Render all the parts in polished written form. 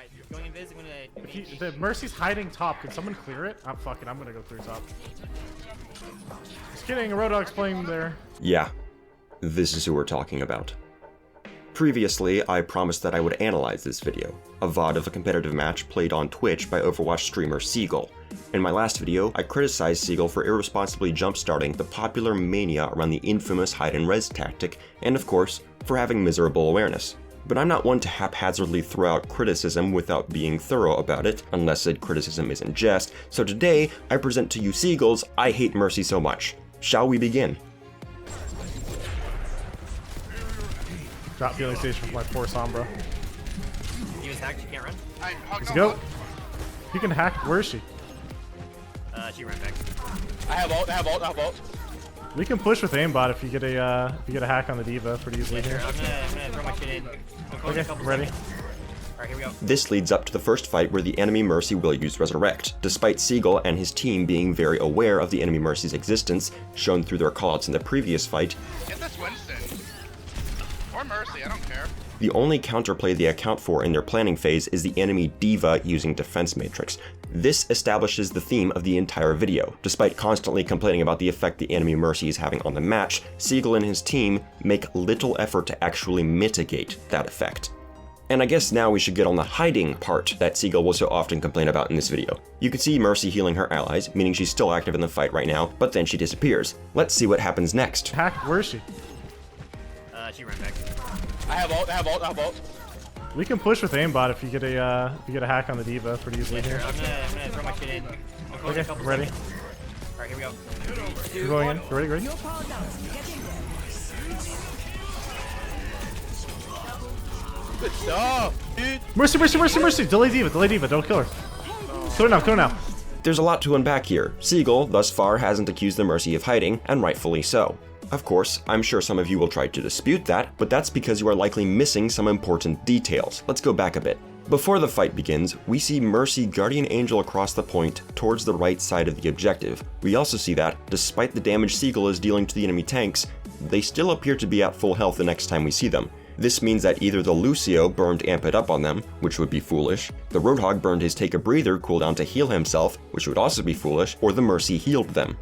Alright, going invis, I'm gonna do The Mercy's hiding top. Can someone clear it? I'm gonna go clear top. Just kidding, Rodog's playing there. Yeah, this is who we're talking about. Previously, I promised that I would analyze this video, a VOD of a competitive match played on Twitch by Overwatch streamer Seagull. In my last video, I criticized Seagull for irresponsibly jumpstarting the popular mania around the infamous hide and res tactic, and of course, for having miserable awareness. But I'm not one to haphazardly throw out criticism without being thorough about it, unless said criticism is in jest, so today I present to you Seagull's I Hate Mercy So Much. Shall we begin? Drop healing station for my poor Sombra. He was hacked, she can't run. Let's go. You can hack. Where is she? She ran back. I have ult. We can push with aimbot if you get a hack on the diva pretty easily here. I'm gonna throw my shit in. Okay, ready. Alright, here we go. This leads up to the first fight where the enemy Mercy will use Resurrect, despite Seagull and his team being very aware of the enemy Mercy's existence, shown through their callouts in the previous fight. Get this Winston. Or Mercy, I don't care. The only counterplay they account for in their planning phase is the enemy diva using Defense Matrix. This establishes the theme of the entire video. Despite constantly complaining about the effect the enemy Mercy is having on the match, Seagull and his team make little effort to actually mitigate that effect. And I guess now we should get on the hiding part that Seagull will so often complain about in this video. You can see Mercy healing her allies, meaning she's still active in the fight right now, but then she disappears. Let's see what happens next. Hack. Where is she? She ran back. I have ult. We can push with aimbot if you get a hack on the diva pretty easily here. I'm gonna throw my shit in. Okay, ready. Alright, here we go. You're going in. Ready. Good stuff, dude. Mercy. Delay diva. Don't kill her. Kill her now. There's a lot to unpack here. Seagull, thus far, hasn't accused the Mercy of hiding, and rightfully so. Of course, I'm sure some of you will try to dispute that, but that's because you are likely missing some important details. Let's go back a bit. Before the fight begins, we see Mercy Guardian Angel across the point towards the right side of the objective. We also see that, despite the damage Seagull is dealing to the enemy tanks, they still appear to be at full health the next time we see them. This means that either the Lucio burned Amp It Up on them, which would be foolish, the Roadhog burned his Take a Breather cooldown to heal himself, which would also be foolish, or the Mercy healed them.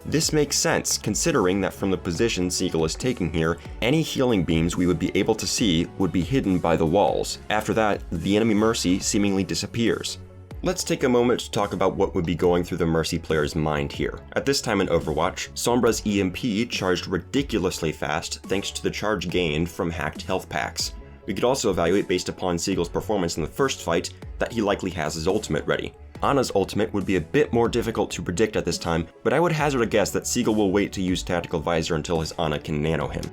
This makes sense, considering that from the position Seagull is taking here, any healing beams we would be able to see would be hidden by the walls. After that, the enemy Mercy seemingly disappears. Let's take a moment to talk about what would be going through the Mercy player's mind here. At this time in Overwatch, Sombra's EMP charged ridiculously fast thanks to the charge gained from hacked health packs. We could also evaluate based upon Seagull's performance in the first fight that he likely has his ultimate ready. Ana's ultimate would be a bit more difficult to predict at this time, but I would hazard a guess that Seagull will wait to use Tactical Visor until his Ana can nano him.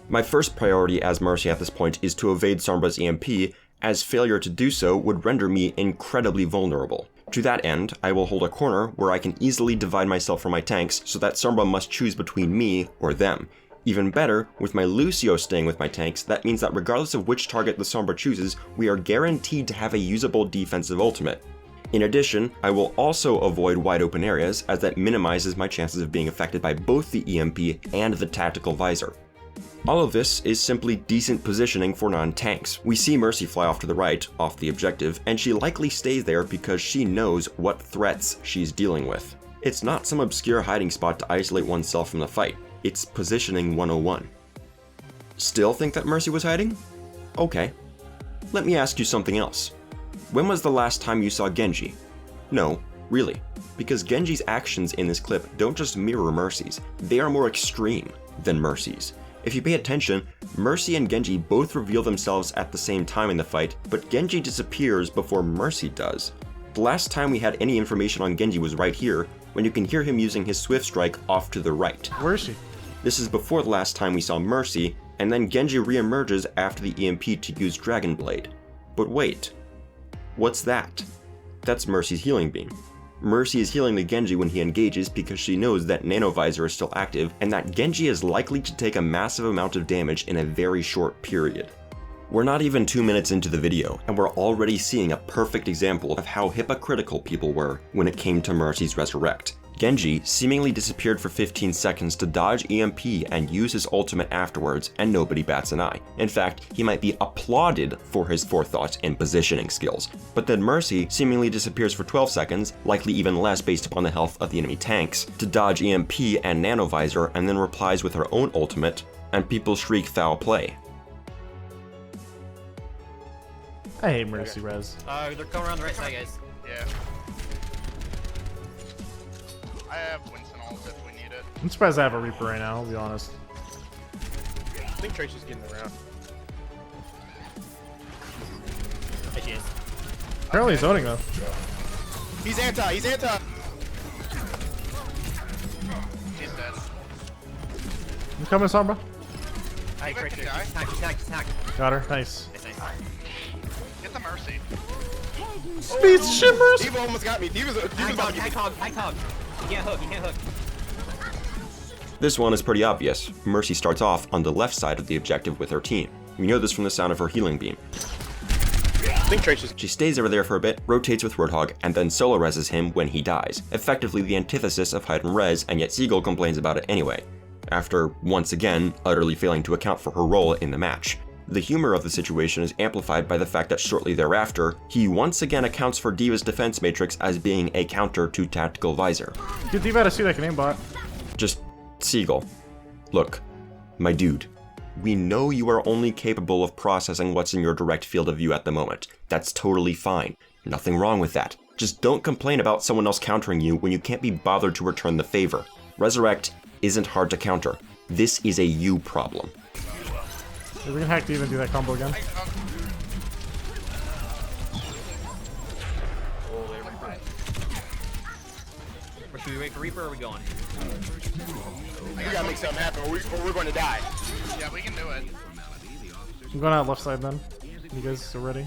My first priority as Mercy at this point is to evade Sombra's EMP, as failure to do so would render me incredibly vulnerable. To that end, I will hold a corner where I can easily divide myself from my tanks so that Sombra must choose between me or them. Even better, with my Lucio staying with my tanks, that means that regardless of which target the Sombra chooses, we are guaranteed to have a usable defensive ultimate. In addition, I will also avoid wide open areas, as that minimizes my chances of being affected by both the EMP and the Tactical Visor. All of this is simply decent positioning for non-tanks. We see Mercy fly off to the right, off the objective, and she likely stays there because she knows what threats she's dealing with. It's not some obscure hiding spot to isolate oneself from the fight, it's positioning 101. Still think that Mercy was hiding? Okay. Let me ask you something else. When was the last time you saw Genji? No, really, because Genji's actions in this clip don't just mirror Mercy's, they are more extreme than Mercy's. If you pay attention, Mercy and Genji both reveal themselves at the same time in the fight, but Genji disappears before Mercy does. The last time we had any information on Genji was right here, when you can hear him using his Swift Strike off to the right. Where is she? This is before the last time we saw Mercy, and then Genji re-emerges after the EMP to use Dragon Blade. But wait. What's that? That's Mercy's healing beam. Mercy is healing the Genji when he engages because she knows that Nano Visor is still active and that Genji is likely to take a massive amount of damage in a very short period. We're not even 2 minutes into the video, and we're already seeing a perfect example of how hypocritical people were when it came to Mercy's Resurrect. Genji seemingly disappeared for 15 seconds to dodge EMP and use his ultimate afterwards, and nobody bats an eye. In fact, he might be applauded for his forethought and positioning skills. But then Mercy seemingly disappears for 12 seconds, likely even less based upon the health of the enemy tanks, to dodge EMP and nanovisor, and then replies with her own ultimate, and people shriek foul play. I hate Mercy Res. They're coming around the right side, guys. Yeah. I have Winston ult if we need it. I'm surprised I have a Reaper right now, I'll be honest. I think Tracer's getting around. There she is. Apparently he's owning though. He's anti. He's dead. You coming, Sombra? Alright, Back correct. to the guy. Just hack. Got her. Nice. Nice. Get the Mercy. Speed shimmers! Diva almost got me. Diva's about to get me. High cog. You can't hook. This one is pretty obvious. Mercy starts off on the left side of the objective with her team. We know this from the sound of her healing beam. I think Tracer's. She stays over there for a bit, rotates with Roadhog, and then solo reses him when he dies, effectively the antithesis of hide and res, and yet Seagull complains about it anyway, after once again utterly failing to account for her role in the match. The humor of the situation is amplified by the fact that shortly thereafter, he once again accounts for D.Va's defense matrix as being a counter to Tactical Visor. Get D.Va to see that can aimbot. Just, Seagull, look, my dude, we know you are only capable of processing what's in your direct field of view at the moment. That's totally fine. Nothing wrong with that. Just don't complain about someone else countering you when you can't be bothered to return the favor. Resurrect isn't hard to counter. This is a you problem. We can hack D.Va and do that combo again. Should we wait for Reaper or are we going? We gotta make something happen or we're going to die. Yeah, we can do it. I'm going out left side then. You guys are ready?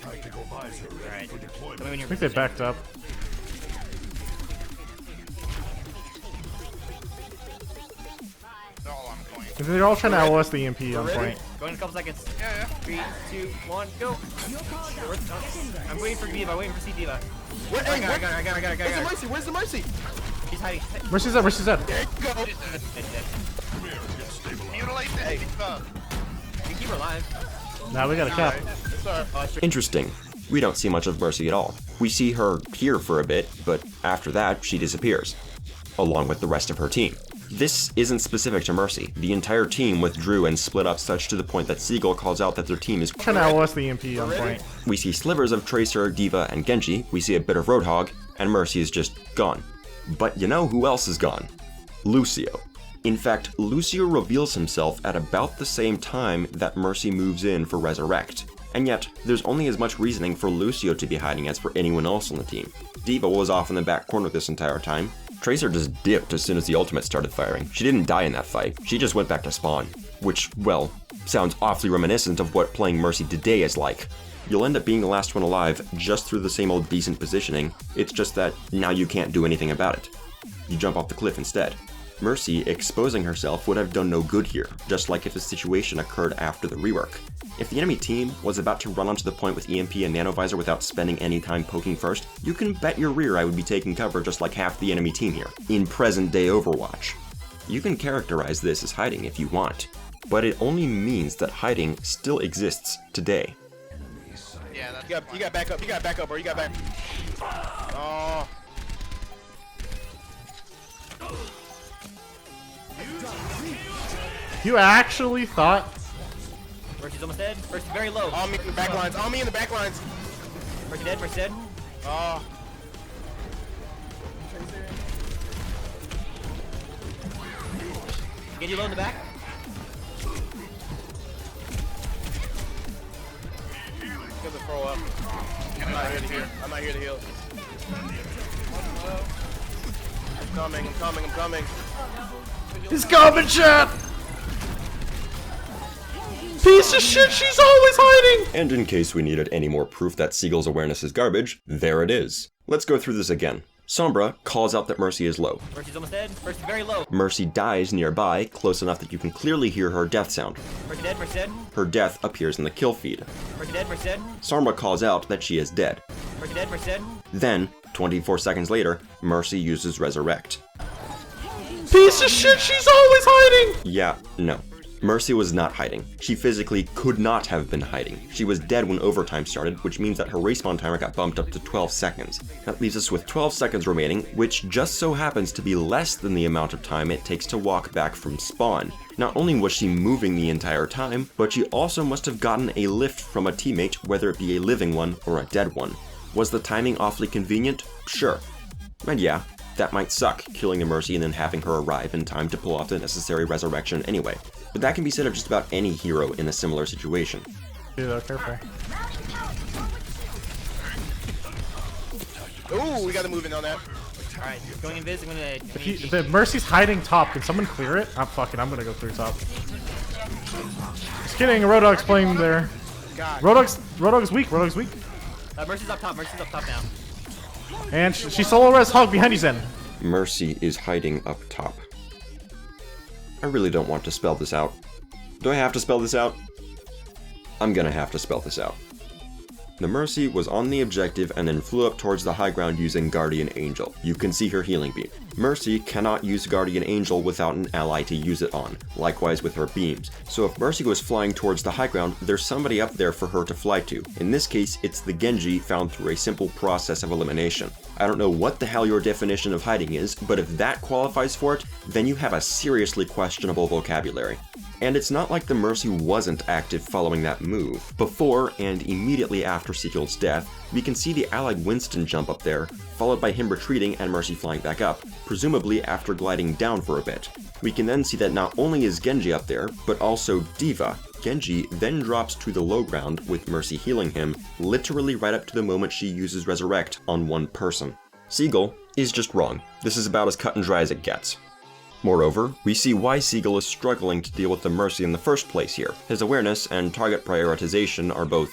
Alright. I think they backed up. They're all on point. I think they're all trying to LOS the EMP on point. Go in a couple seconds. Yeah. 3, 2, 1, go! I'm waiting for D.Va, waiting for D.Va. What? I Hey, got what? her. Where's the Mercy? Where's the Mercy? She's hiding. Mercy's dead, Mercy's dead. There you go. She's dead. Dead. Mutilate this D.Va. You keep her alive. Now we got a cap. Sorry. Interesting. We don't see much of Mercy at all. We see her here for a bit, but after that, she disappears, along with the rest of her team. This isn't specific to Mercy. The entire team withdrew and split up such to the point that Seagull calls out that their team is Trying to LOS the EMP on point. We see slivers of Tracer, D.Va, and Genji, we see a bit of Roadhog, and Mercy is just gone. But you know who else is gone? Lucio. In fact, Lucio reveals himself at about the same time that Mercy moves in for Resurrect. And yet, there's only as much reasoning for Lucio to be hiding as for anyone else on the team. D.Va was off in the back corner this entire time. Tracer just dipped as soon as the ultimate started firing. She didn't die in that fight, she just went back to spawn. Which, well, sounds awfully reminiscent of what playing Mercy today is like. You'll end up being the last one alive just through the same old decent positioning, it's just that now you can't do anything about it. You jump off the cliff instead. Mercy exposing herself would have done no good here, just like if the situation occurred after the rework. If the enemy team was about to run onto the point with EMP and nanovisor without spending any time poking first, you can bet your rear I would be taking cover just like half the enemy team here, in present-day Overwatch. You can characterize this as hiding if you want, but it only means that hiding still exists today. Yeah, that's You got back up. You got back up, bro. You got back. Oh. You actually thought? Mercy's almost dead. Mercy's very low. On me in the back lines. On me in the back lines. Mercy dead. Mercy dead. Oh. Get you low in the back. Give the throw up. I'm not here to heal. I'm not here to heal. I'm coming. He's coming, chat! Piece of shit, she's always hiding! And in case we needed any more proof that Seagull's awareness is garbage, there it is. Let's go through this again. Sombra calls out that Mercy is low. Mercy's almost dead. Mercy's very low. Mercy dies nearby, close enough that you can clearly hear her death sound. Mercy dead. Mercy dead. Her death appears in the kill feed. Mercy dead. Mercy dead. Sombra calls out that she is dead. Mercy dead, Mercy dead. Then, 24 seconds later, Mercy uses Resurrect. Piece of shit, she's always hiding! Yeah, no. Mercy was not hiding. She physically could not have been hiding. She was dead when overtime started, which means that her respawn timer got bumped up to 12 seconds. That leaves us with 12 seconds remaining, which just so happens to be less than the amount of time it takes to walk back from spawn. Not only was she moving the entire time, but she also must have gotten a lift from a teammate, whether it be a living one or a dead one. Was the timing awfully convenient? Sure. And yeah, that might suck, killing the Mercy and then having her arrive in time to pull off the necessary resurrection anyway. But that can be said of just about any hero in a similar situation. Yeah, careful. Ooh, we gotta move in on that. Alright, going invis, I'm gonna... If the Mercy's hiding top, can someone clear it? I'm gonna go through top. Just kidding, Roadhog's playing there. God. Roadhog's weak, Roadhog's weak. Mercy's up top now. And she solo res Hog behind you, Zen. Mercy is hiding up top. I really don't want to spell this out. Do I have to spell this out? I'm gonna have to spell this out. The Mercy was on the objective and then flew up towards the high ground using Guardian Angel. You can see her healing beam. Mercy cannot use Guardian Angel without an ally to use it on, likewise with her beams. So if Mercy was flying towards the high ground, there's somebody up there for her to fly to. In this case, it's the Genji found through a simple process of elimination. I don't know what the hell your definition of hiding is, but if that qualifies for it, then you have a seriously questionable vocabulary. And it's not like the Mercy wasn't active following that move. Before and immediately after Seagull's death, we can see the allied Winston jump up there, followed by him retreating and Mercy flying back up, presumably after gliding down for a bit. We can then see that not only is Genji up there, but also D.Va. Genji then drops to the low ground with Mercy healing him, literally right up to the moment she uses Resurrect on one person. Seagull is just wrong. This is about as cut and dry as it gets. Moreover, we see why Seagull is struggling to deal with the Mercy in the first place here. His awareness and target prioritization are both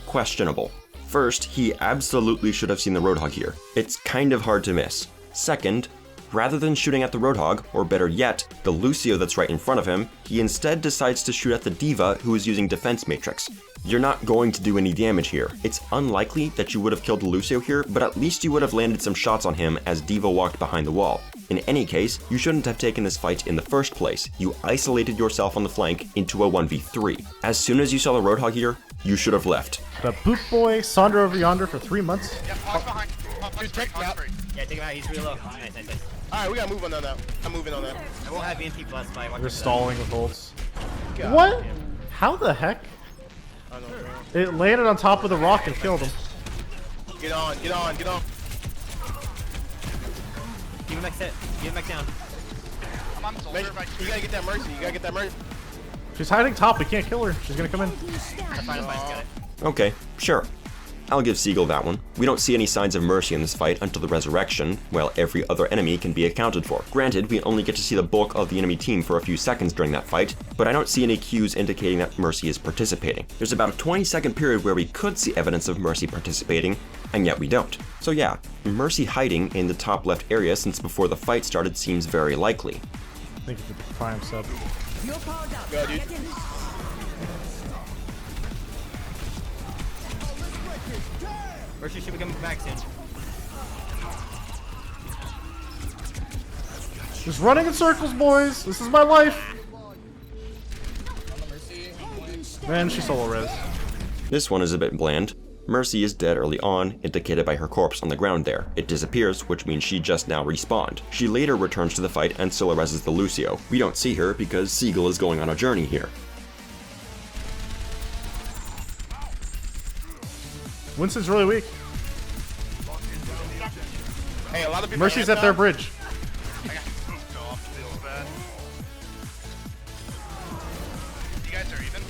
questionable. First, he absolutely should have seen the Roadhog here. It's kind of hard to miss. Second, rather than shooting at the Roadhog, or better yet, the Lucio that's right in front of him, he instead decides to shoot at the D.Va who is using Defense Matrix. You're not going to do any damage here. It's unlikely that you would have killed Lucio here, but at least you would have landed some shots on him as D.Va walked behind the wall. In any case, you shouldn't have taken this fight in the first place. You isolated yourself on the flank into a 1v3. As soon as you saw the Roadhog here, you should have left. The boot boy Sandra over yonder for 3 months. Yeah, watch behind. Dude, take him out. Yeah, take him out, he's real low. Nice. Alright, we gotta move on that. I'm moving on that. I won't have EMP plus fight. We're stalling with ults. God. What? How the heck? I don't know. It landed on top of the rock and killed him. Get on. Give him back set. Give him back down. I'm on soldier. You gotta get that Mercy. She's hiding top, we can't kill her. She's gonna come in. That's fine, got it. Okay, sure. I'll give Seagull that one. We don't see any signs of Mercy in this fight until the resurrection, while every other enemy can be accounted for. Granted, we only get to see the bulk of the enemy team for a few seconds during that fight, but I don't see any cues indicating that Mercy is participating. There's about a 20-second period where we could see evidence of Mercy participating, and yet we don't. So yeah, Mercy hiding in the top left area since before the fight started seems very likely. Thank you for the prime sub. Go, dude. Mercy should be coming back soon. Just running in circles, boys. This is my life. Man, she solo res. This one is a bit bland. Mercy is dead early on, indicated by her corpse on the ground there. It disappears, which means she just now respawned. She later returns to the fight and solo reses the Lucio. We don't see her because Seagull is going on a journey here. Winston's really weak. Hey, a lot of people. Mercy's at their bridge. I got moved off. Feels bad. You guys are even.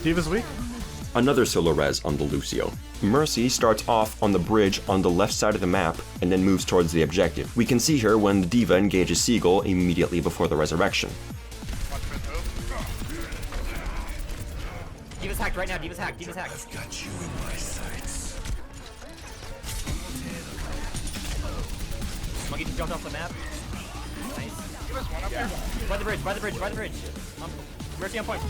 D.Va's weak. Another solo res on the Lucio. Mercy starts off on the bridge on the left side of the map and then moves towards the objective. We can see her when the D.Va engages Seagull immediately before the resurrection. Watch for the hope. D.Va's hacked right now, D.Va's hacked. I've got you in my sights. Monkey just jumped off the map. Nice. Give us one up there. By the bridge. Mercy on point.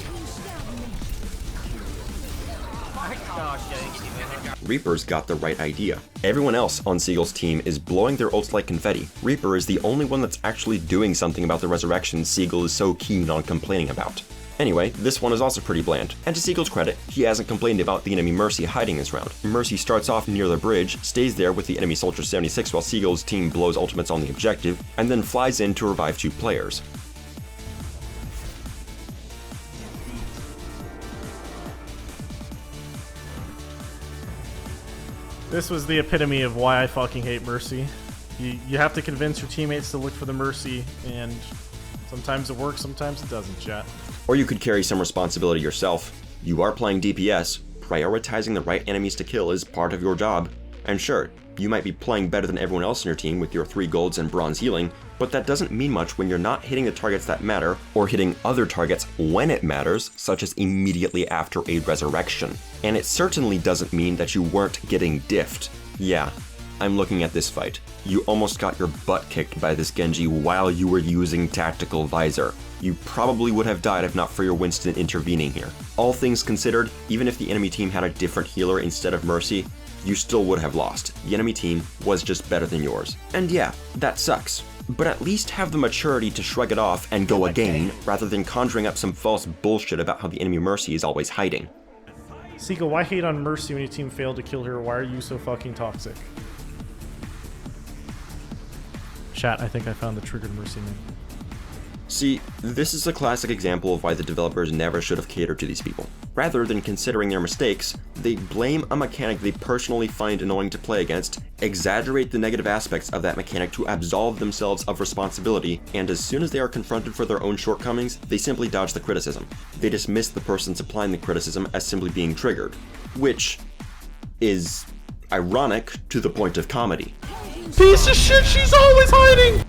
Gosh, yeah, you see, man. Reaper's got the right idea. Everyone else on Seagull's team is blowing their ults like confetti. Reaper is the only one that's actually doing something about the resurrection Seagull is so keen on complaining about. Anyway, this one is also pretty bland, and to Seagull's credit, he hasn't complained about the enemy Mercy hiding this round. Mercy starts off near the bridge, stays there with the enemy Soldier 76 while Seagull's team blows ultimates on the objective, and then flies in to revive 2 players. This was the epitome of why I fucking hate Mercy. You have to convince your teammates to look for the Mercy, and sometimes it works, sometimes it doesn't, chat. Or you could carry some responsibility yourself. You are playing DPS, prioritizing the right enemies to kill is part of your job. And sure, you might be playing better than everyone else in your team with your 3 golds and bronze healing, but that doesn't mean much when you're not hitting the targets that matter, or hitting other targets when it matters, such as immediately after a resurrection. And it certainly doesn't mean that you weren't getting diffed. Yeah, I'm looking at this fight. You almost got your butt kicked by this Genji while you were using Tactical Visor. You probably would have died if not for your Winston intervening here. All things considered, even if the enemy team had a different healer instead of Mercy, you still would have lost. The enemy team was just better than yours. And yeah, that sucks. But at least have the maturity to shrug it off and go again, rather than conjuring up some false bullshit about how the enemy Mercy is always hiding. Seagull, why hate on Mercy when your team failed to kill her? Why are you so fucking toxic? Chat, I think I found the triggered Mercy name. See, this is a classic example of why the developers never should have catered to these people. Rather than considering their mistakes, they blame a mechanic they personally find annoying to play against, exaggerate the negative aspects of that mechanic to absolve themselves of responsibility, and as soon as they are confronted for their own shortcomings, they simply dodge the criticism. They dismiss the person supplying the criticism as simply being triggered, which is ironic to the point of comedy. Piece of shit, she's always hiding!